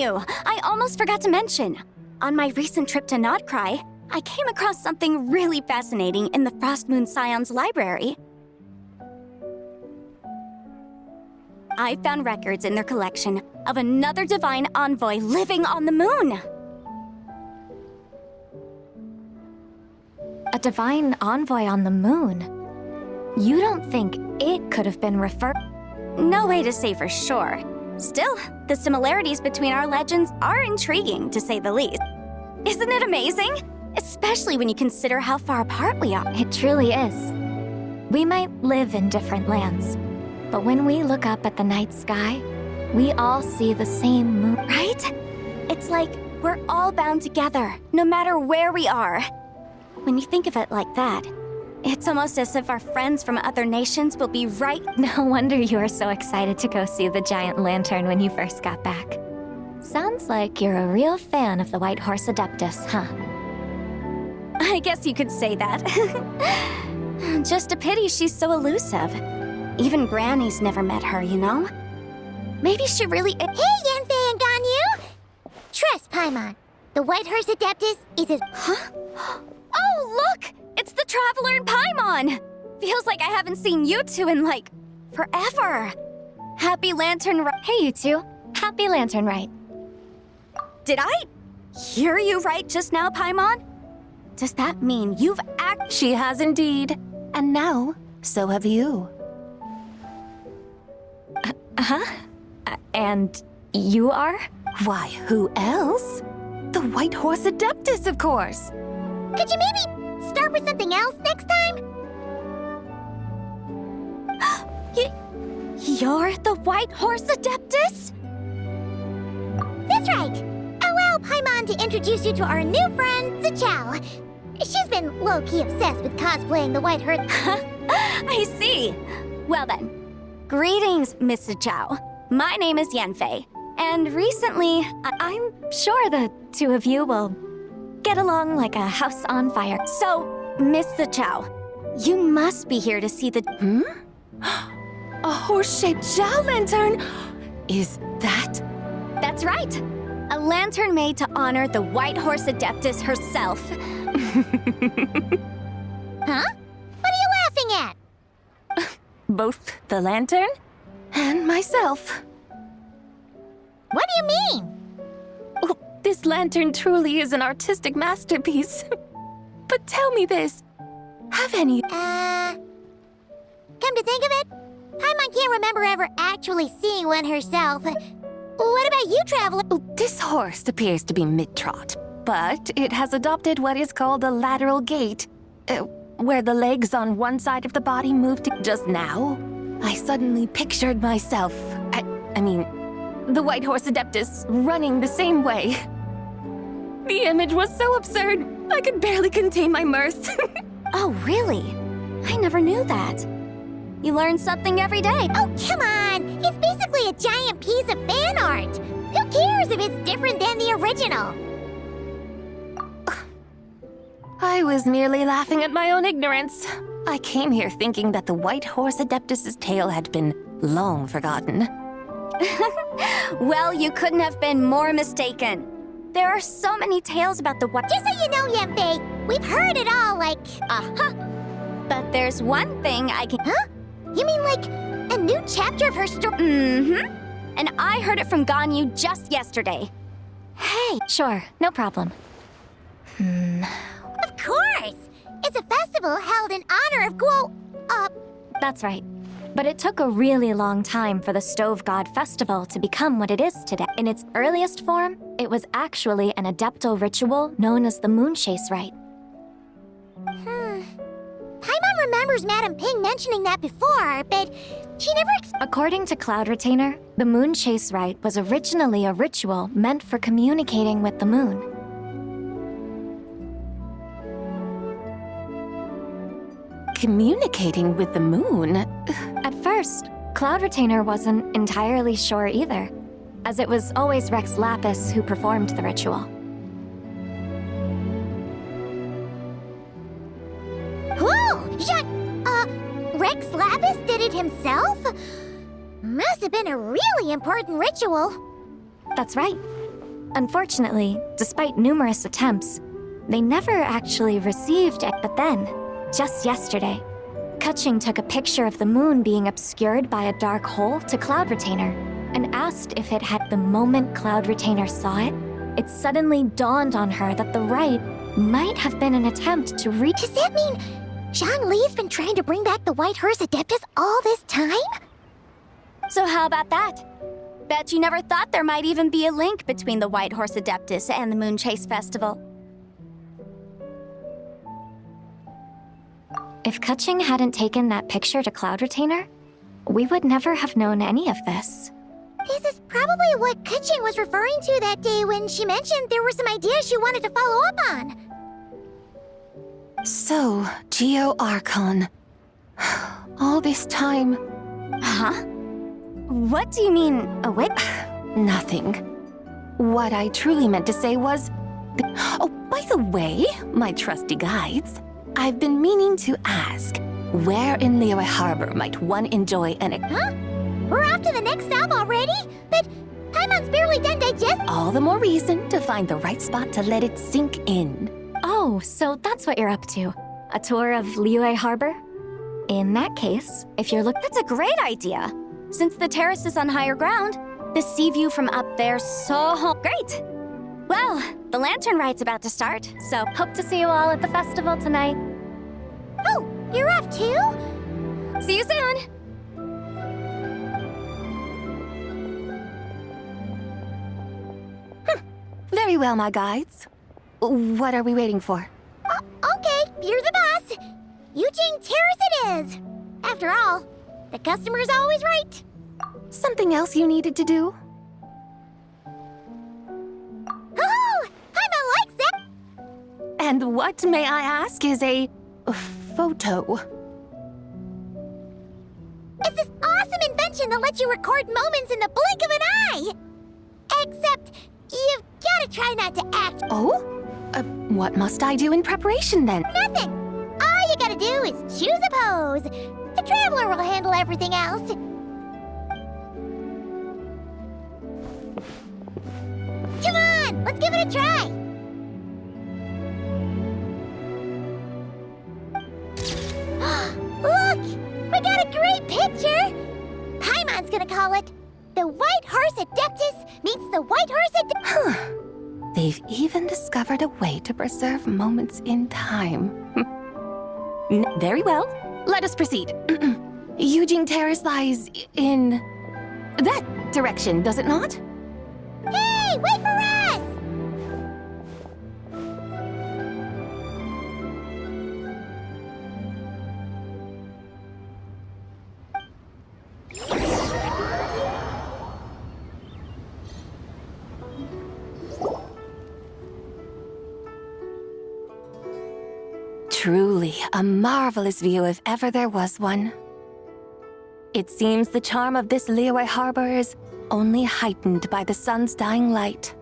you! I almost forgot to mention. On my recent trip to Nodcry, I came across something really fascinating in the Frost Moon Scion's library. I found records in their collection of another divine envoy living on the moon. A divine envoy on the moon? You don't think it could have been referred? No way to say for sure. Still, the similarities between our legends are intriguing, to say the least. Isn't it amazing? Especially when you consider how far apart we are. It truly is. We might live in different lands, but when we look up at the night sky, we all see the same moon. Right? It's like we're all bound together, no matter where we are. When you think of it like that, it's almost as if our friends from other nations will be right. No wonder you were so excited to go see the giant lantern when you first got back. Sounds like you're a real fan of the White Horse Adeptus, huh? I guess you could say that. Just a pity she's so elusive. Even Granny's never met her, you know? Maybe she really— Hey, Yanfei and Ganyu! Trust, Paimon. The White Horse Adeptus is as— Huh? Oh, look! It's the Traveler and Paimon! Feels like I haven't seen you two in, like, forever. Happy Lantern Rite. Hey, you two. Happy Lantern Rite. Did I hear you right just now, Paimon? Does that mean you've She has indeed. And now, so have you. And you are? Why, who else? The White Horse Adeptus, of course. Could you maybe start with something else next time? You're the White Horse Adeptus? That's right. Allow Paimon to introduce you to our new friend, Zichao. She's been low-key obsessed with cosplaying the White Horse. I see. Well then, greetings, Miss Zhao. My name is Yanfei, and recently, I'm sure the two of you will get along like a house on fire. So, Miss Zhao, you must be here to see the— A horse-shaped Zhao lantern? Is that? That's right. A lantern made to honor the White Horse Adeptus herself. Huh? What are you laughing at? Both the lantern and myself. What do you mean? Oh, this lantern truly is an artistic masterpiece. But tell me this. Have any— Come to think of it, Paimon can't remember ever actually seeing one herself. What about you, Traveler? Oh, this horse appears to be mid-trot, but it has adopted what is called a lateral gait, where the legs on one side of the body move to— Just now, I suddenly pictured myself, I mean, the White Horse Adeptus running the same way. The image was so absurd, I could barely contain my mirth. Oh, really? I never knew that. You learn something every day. Oh, come on! It's basically a giant piece of fan art! Who cares if it's different than the original? I was merely laughing at my own ignorance. I came here thinking that the White Horse Adeptus's tale had been long forgotten. Well, you couldn't have been more mistaken. There are so many tales about the White— Just so you know, Yanfei, we've heard it all, like— But there's one thing I can— Huh? You mean like a new chapter of her story? Mm-hmm. And I heard it from Ganyu just yesterday. Hey, sure, no problem. Of course! It's a festival held in honor of Guo... That's right. But it took a really long time for the Stove God Festival to become what it is today. In its earliest form, it was actually an adeptal ritual known as the Moon Chase Rite. Paimon remembers Madame Ping mentioning that before, but she never According to Cloud Retainer, the Moon Chase Rite was originally a ritual meant for communicating with the moon. Communicating with the moon? At first, Cloud Retainer wasn't entirely sure either, as it was always Rex Lapis who performed the ritual. Whoa! Rex Lapis did it himself? Must have been a really important ritual. That's right. Unfortunately, despite numerous attempts, they never actually received it. But then, just yesterday, Kaching took a picture of the moon being obscured by a dark hole to Cloud Retainer and asked if it had. The moment Cloud Retainer saw it, it suddenly dawned on her that the rite might have been an attempt to reach. Does that mean Zhongli's been trying to bring back the White Hearse Adeptus all this time? So how about that? Bet you never thought there might even be a link between the White Horse Adeptus and the Moonchase Festival. If Kaching hadn't taken that picture to Cloud Retainer, we would never have known any of this. This is probably what Kaching was referring to that day when she mentioned there were some ideas she wanted to follow up on. So, Geo Archon. All this time. Huh? What do you mean, a witch? Nothing. What I truly meant to say was... Oh, by the way, my trusty guides, I've been meaning to ask, where in Liyue Harbor might one enjoy an... Huh? We're off to the next stop already? But Paimon's barely done digest... All the more reason to find the right spot to let it sink in. Oh, so that's what you're up to. A tour of Liyue Harbor? In that case, if you're That's a great idea. Since the terrace is on higher ground, the sea view from up there's so great. Well, the lantern ride's about to start, so hope to see you all at the festival tonight. Oh, you're off too? see you soon. Very well, my guides. What are we waiting for? Okay, you're the boss. Eugene Terrace it is. After all, the customer's always right. Something else you needed to do? Oh, Paimon likes that. And what, may I ask, is a photo? It's this awesome invention that lets you record moments in the blink of an eye. Except, you've gotta try not to act. Oh? What must I do in preparation then? Nothing. All you gotta do is choose a pose. The Traveler will handle everything else. Come on, let's give it a try. Look, we got a great picture. Paimon's gonna call it The White Horse Adeptus Meets the White Horse Adeptus. Huh. They've even discovered a way to preserve moments in time. Very well. Let us proceed. Eugene Terrace lies in... that direction, does it not? Hey, wait for us! Truly a marvelous view if ever there was one. It seems the charm of this Liyue Harbor is only heightened by the sun's dying light.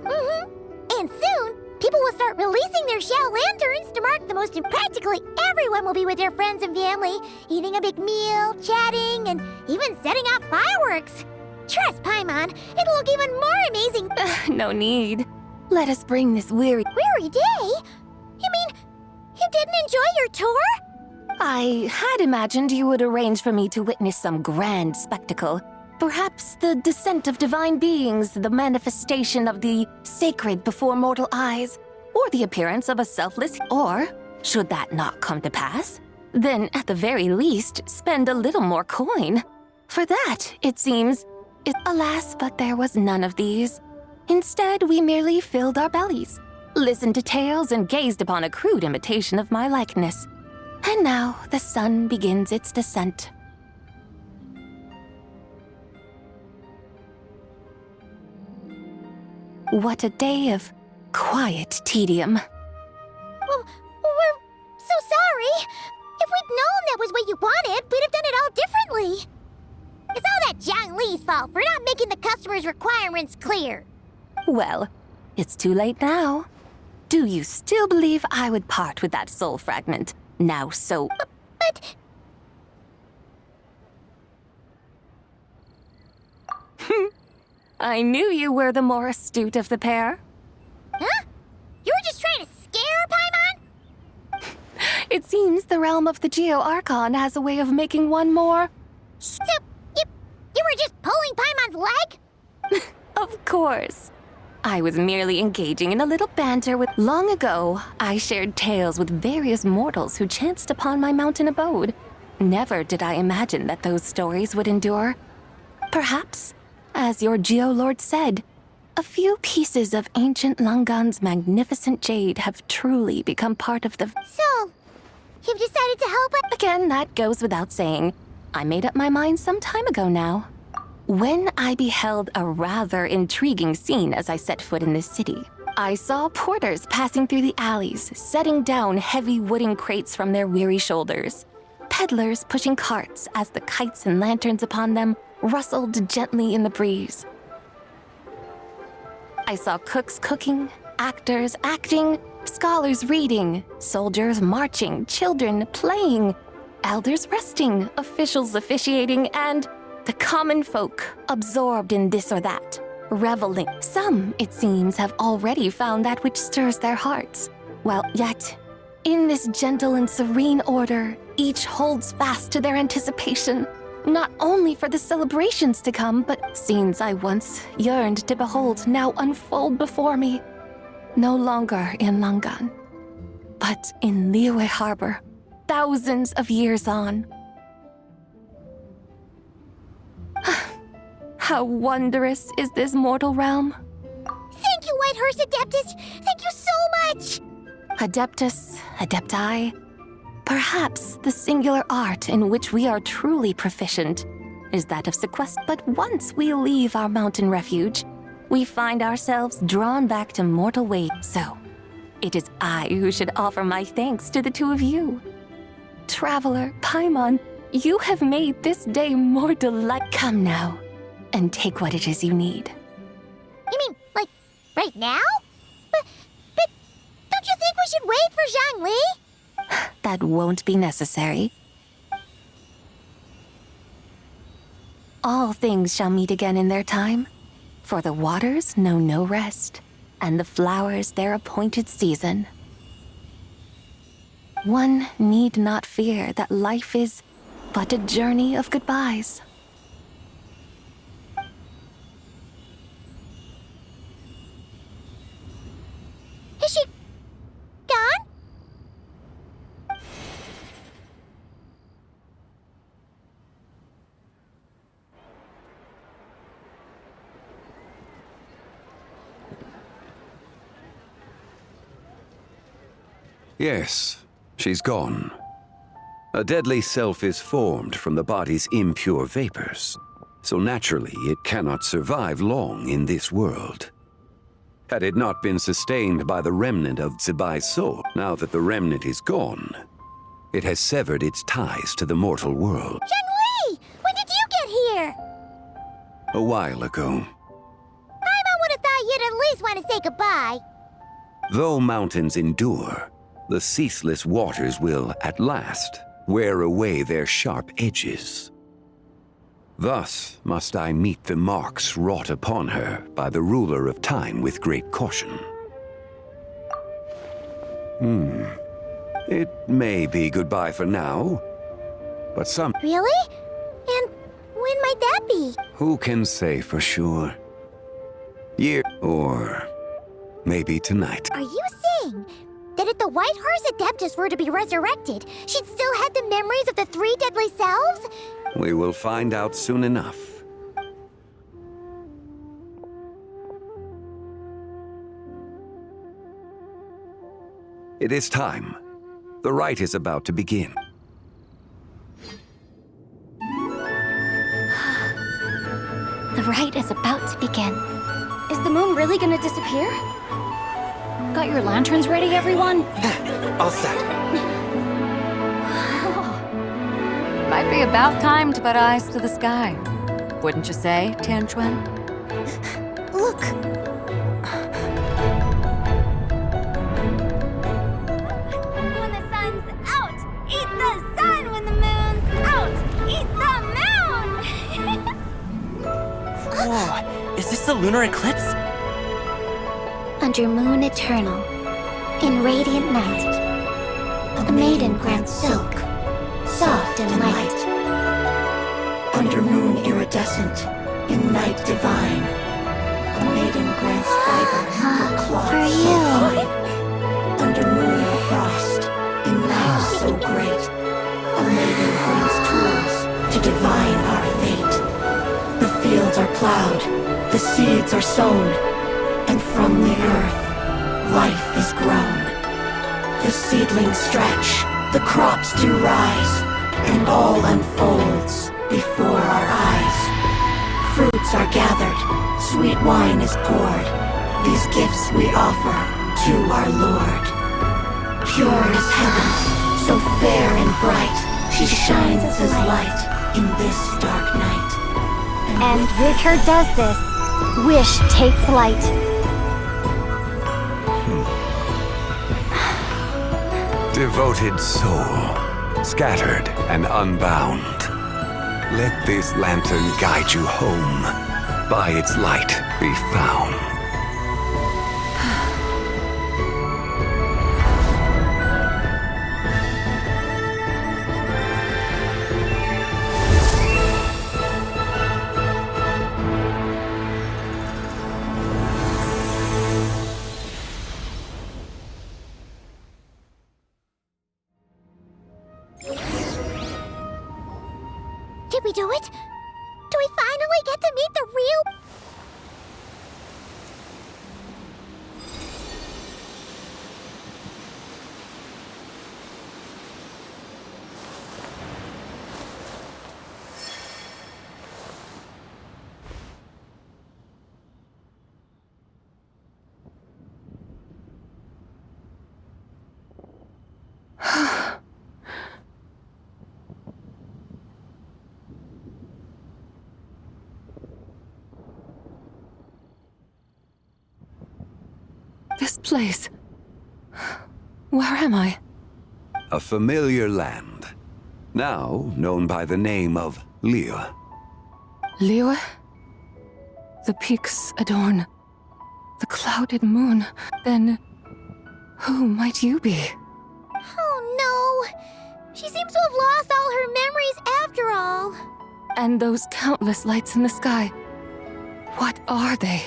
And soon, people will start releasing their shell lanterns to mark the most. Practically everyone will be with their friends and family, eating a big meal, chatting, and even setting off fireworks. Trust Paimon, it'll look even more amazing. No need. Let us bring this weary day? You mean, you didn't enjoy your tour? I had imagined you would arrange for me to witness some grand spectacle. Perhaps the descent of divine beings, the manifestation of the sacred before mortal eyes, or the appearance of a selfless... Or, should that not come to pass, then at the very least, spend a little more coin. For that, it seems... Alas, but there was none of these. Instead, we merely filled our bellies, listened to tales, and gazed upon a crude imitation of my likeness. And now the sun begins its descent. What a day of quiet tedium. Well, we're so sorry. If we'd known that was what you wanted, we'd have done it all differently. It's all that Zhongli's fault for not making the customer's requirements clear. Well, it's too late now. Do you still believe I would part with that soul fragment? Now so... But... I knew you were the more astute of the pair. Huh? You were just trying to scare Paimon? It seems the realm of the Geo Archon has a way of making one more. So, you were just pulling Paimon's leg? Of course. I was merely engaging in a little banter with. Long ago, I shared tales with various mortals who chanced upon my mountain abode. Never did I imagine that those stories would endure. Perhaps, as your Geolord said, a few pieces of ancient Langan's magnificent jade have truly become part of the. So, you've decided to help us? Again, that goes without saying. I made up my mind some time ago now. When I beheld a rather intriguing scene as I set foot in this city, I saw porters passing through the alleys, setting down heavy wooden crates from their weary shoulders. Peddlers pushing carts as the kites and lanterns upon them rustled gently in the breeze. I saw cooks cooking, actors acting, scholars reading, soldiers marching, children playing, elders resting, officials officiating, and the common folk absorbed in this or that, reveling. Some, it seems, have already found that which stirs their hearts. While yet, in this gentle and serene order, each holds fast to their anticipation, not only for the celebrations to come, but scenes I once yearned to behold now unfold before me. No longer in Langan, but in Liyue Harbor, thousands of years on. How wondrous is this mortal realm? Thank you, Whitehorse Adeptus! Thank you so much! Adeptus, Adepti. Perhaps the singular art in which we are truly proficient is that of sequester. But once we leave our mountain refuge, we find ourselves drawn back to mortal ways. So, it is I who should offer my thanks to the two of you. Traveler, Paimon, you have made this day more delightful. Come now, and take what it is you need. You mean, like, right now? But don't you think we should wait for Zhangli? That won't be necessary. All things shall meet again in their time, for the waters know no rest, and the flowers their appointed season. One need not fear that life is but a journey of goodbyes. Is she gone? Yes, she's gone. A deadly self is formed from the body's impure vapors, so naturally it cannot survive long in this world. Had it not been sustained by the remnant of Zibai's soul, now that the remnant is gone, it has severed its ties to the mortal world. Zhangli! When did you get here? A while ago. Paimon would have thought you'd at least want to say goodbye. Though mountains endure, the ceaseless waters will, at last, wear away their sharp edges. Thus must I meet the marks wrought upon her by the ruler of time with great caution. It may be goodbye for now, but Really? And when might that be? who can say for sure? Or maybe tonight. Are you saying that if the Whitehorse Adeptus were to be resurrected, she'd still have the memories of the three deadly selves? We will find out soon enough. It is time. The rite is about to begin. The rite is about to begin. Is the moon really gonna disappear? Got your lanterns ready, everyone? All set. Might be about time to put eyes to the sky. Wouldn't you say, Tianchuan? Look! When the sun's out, eat the sun. When the moon's out, eat the moon. Whoa, is this this a lunar eclipse? Under moon eternal, in radiant night, a maiden grants silk, soft and light. Under moon iridescent, in night divine, a maiden grants fiber and cloth For so you. fine. Under moon of frost, in night so great, a maiden grants tools to divine our fate. The fields are plowed, the seeds are sown, and from the earth, life is grown. The seedlings stretch, the crops do rise, and all unfolds before our eyes. Fruits are gathered, sweet wine is poured. These gifts we offer to our Lord. Pure as heaven, so fair and bright, she shines as light in this dark night. And with her does this, wish take flight. Devoted soul, scattered and unbound, let this lantern guide you home, by its light be found. Did we do it? Do we finally get to meet the real... This place. Where am I? A familiar land, now known by the name of Liyue. Liyue? The peaks adorn the clouded moon. Then, who might you be? Oh no! She seems to have lost all her memories after all. And those countless lights in the sky. What are they?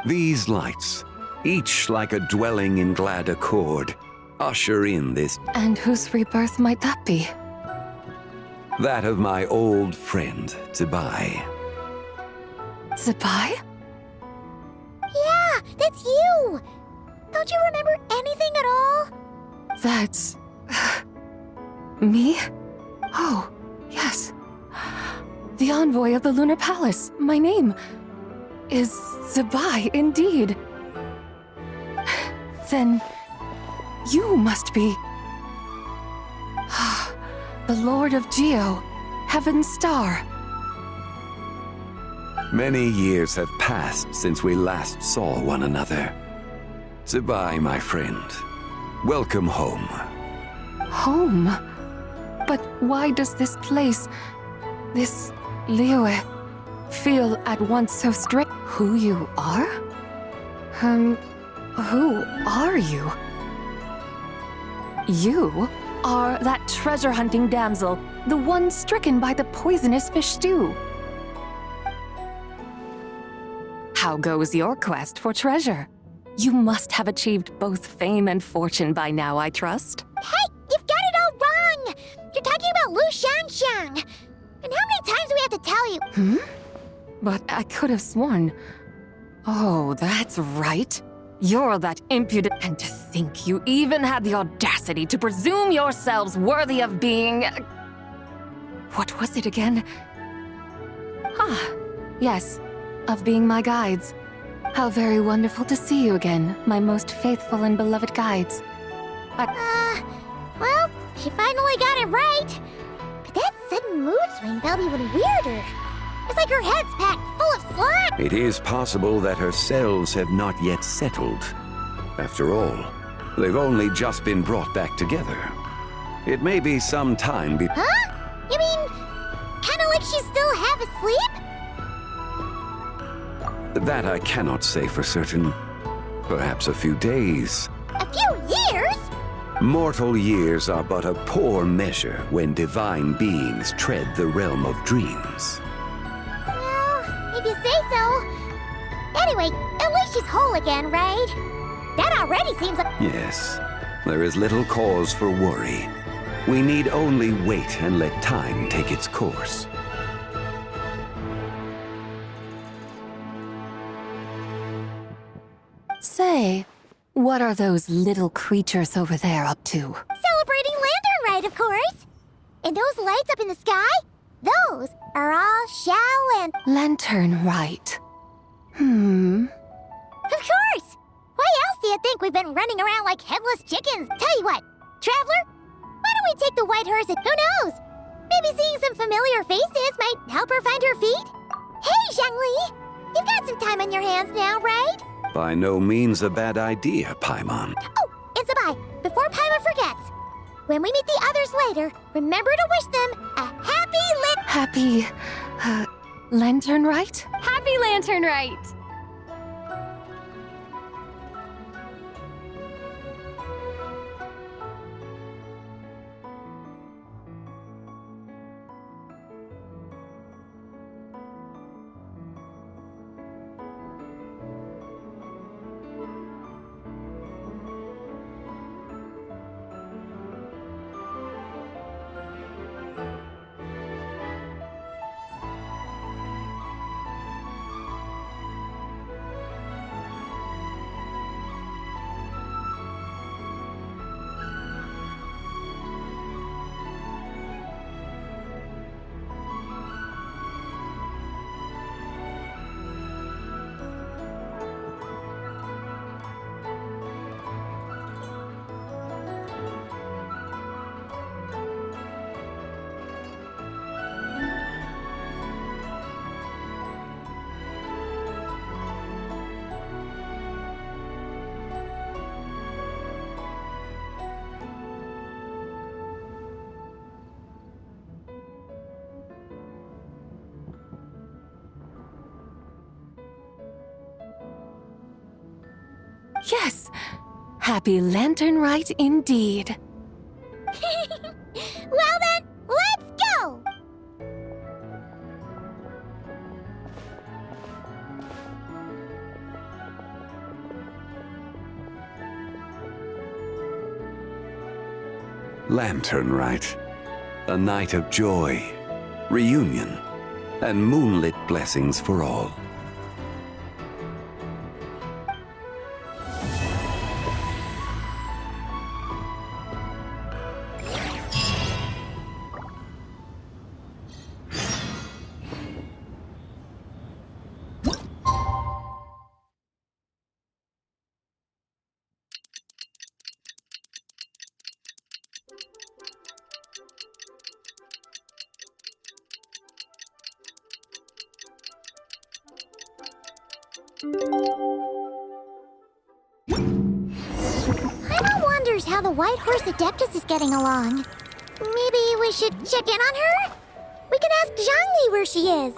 These lights, each like a dwelling in glad accord, usher in this, And whose rebirth might that be? that of my old friend, Zibai. Zibai? Yeah, that's you! Don't you remember anything at all? That's... me? Oh, yes. The envoy of the Lunar Palace. My name is Zibai, indeed. Then you must be... the Lord of Geo, Heaven's Star. Many years have passed since we last saw one another. Zibai, my friend. Welcome home. Home? But why does this place, this Liyue, feel at once so strange? Who you are? Who are you? You are that treasure-hunting damsel, the one stricken by the poisonous fish stew. How goes your quest for treasure? You must have achieved both fame and fortune by now, I trust. Hey, you've got it all wrong! You're talking about Lu Shanxiang! And how many times do we have to tell you? But I could have sworn... Oh, that's right. You're that impudent... And to think you even had the audacity to presume yourselves worthy of being... What was it again? Ah, yes. Of being my guides. How very wonderful to see you again, my most faithful and beloved guides. Well, she finally got it right. But that sudden mood swing felt even weirder. It's like her head's packed full of slime. It is possible that her cells have not yet settled. After all, they've only just been brought back together. It may be some time Huh? You mean, kinda like she's still half asleep? That I cannot say for certain. Perhaps a few days. A few years? Mortal years are but a poor measure when divine beings tread the realm of dreams. Well, if you say so. Anyway, at least she's whole again, right? That already seems like... Yes, there is little cause for worry. We need only wait and let time take its course. Say, what are those little creatures over there up to? Celebrating Lantern Rite, of course! And those lights up in the sky? Those are all Shaolan. Lantern Rite. Of course! Why else do you think we've been running around like headless chickens? Tell you what, Traveler, why don't we take the white horse and who knows? Maybe seeing some familiar faces might help her find her feet? Hey, Zhangli! You've got some time on your hands now, right? By no means a bad idea, Paimon. Oh, and Zabai, before Paima forgets, when we meet the others later, remember to wish them a Happy, Lantern Rite? Happy Lantern Rite! Yes! Happy Lantern Rite indeed. Well then, let's go! Lantern Rite. A night of joy, reunion, and moonlit blessings for all. Paima wonders how the White Horse Adeptus is getting along. Maybe we should check in on her? We can ask Zhangli where she is.